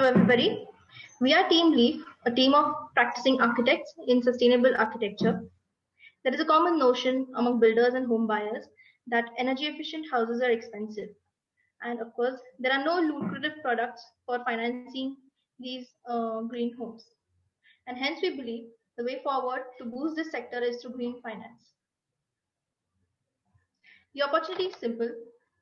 everybody. We are Team Leaf, a team of practicing architects in sustainable architecture. There is a common notion among builders and home buyers that energy efficient houses are expensive. And of course, there are no lucrative products for financing these green homes. And hence, we believe the way forward to boost this sector is through green finance. The opportunity is simple.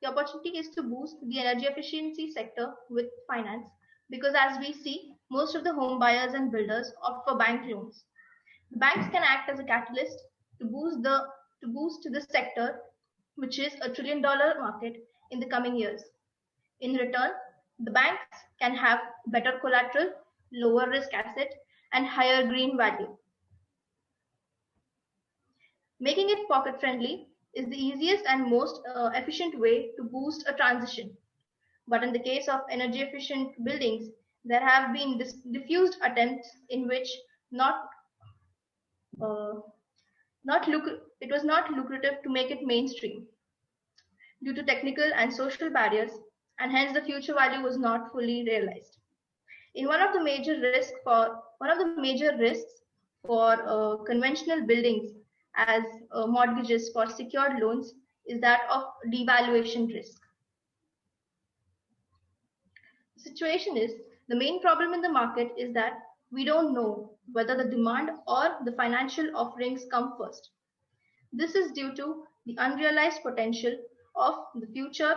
The opportunity is to boost the energy efficiency sector with finance because as we see, most of the home buyers and builders opt for bank loans. The banks can act as a catalyst to boost this sector, which is a $1 trillion market in the coming years. In return, the banks can have better collateral, lower risk asset, and higher green value. Making it pocket friendly is the easiest and most efficient way to boost a transition. But in the case of energy efficient buildings, there have been diffused attempts in which uh, it was not lucrative to make it mainstream due to technical and social barriers, and hence the future value was not fully realized. In one of the major risks for conventional buildings as mortgages for secured loans is that of devaluation risk. The situation is the main problem in the market is that we don't know whether the demand or the financial offerings come first. This is due to the unrealized potential of the future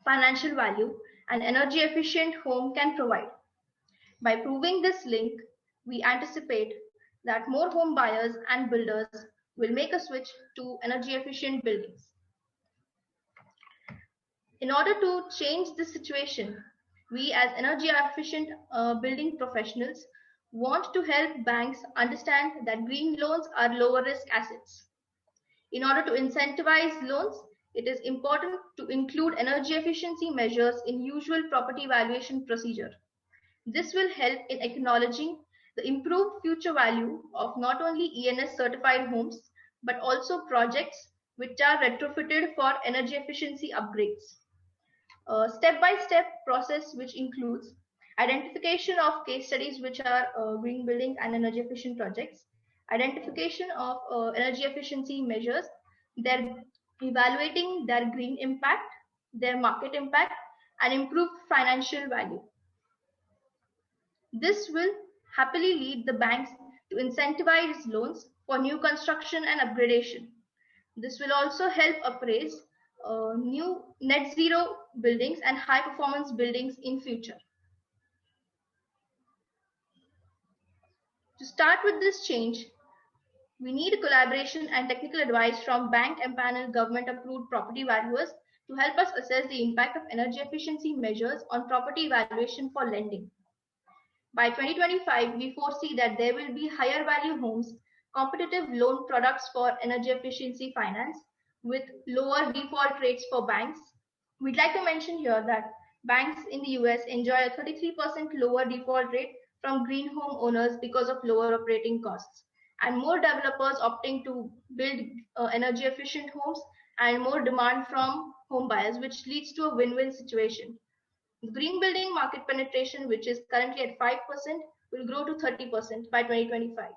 financial value an energy efficient home can provide. By proving this link, we anticipate that more home buyers and builders will make a switch to energy efficient buildings. In order to change this situation, we as energy efficient building professionals want to help banks understand that green loans are lower risk assets. In order to incentivize loans, it is important to include energy efficiency measures in usual property valuation procedure. This will help in acknowledging the improved future value of not only ENS certified homes, but also projects which are retrofitted for energy efficiency upgrades. A step-by-step process which includes identification of case studies which are green building and energy efficient projects, identification of energy efficiency measures, their evaluating their green impact, their market impact, and improved financial value. This will happily lead the banks to incentivize loans for new construction and upgradation. This will also help appraise new net zero buildings and high performance buildings in future. To start with this change, we need collaboration and technical advice from bank and panel government approved property valuers to help us assess the impact of energy efficiency measures on property valuation for lending. By 2025, we foresee that there will be higher value homes, competitive loan products for energy efficiency finance with lower default rates for banks. We'd like to mention here that banks in the US enjoy a 33% lower default rate from green home owners because of lower operating costs, and more developers opting to build energy efficient homes and more demand from home buyers, which leads to a win-win situation. The green building market penetration, which is currently at 5%, will grow to 30% by 2025.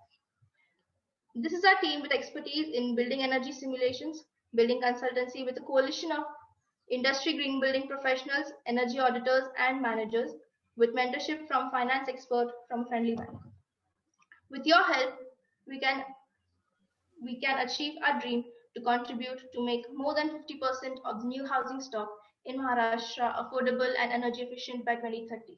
This is our team with expertise in building energy simulations, building consultancy with a coalition of industry green building professionals, energy auditors, and managers with mentorship from finance expert from Friendly Bank. With your help, we can achieve our dream to contribute to make more than 50% of the new housing stock in Maharashtra affordable and energy efficient by 2030.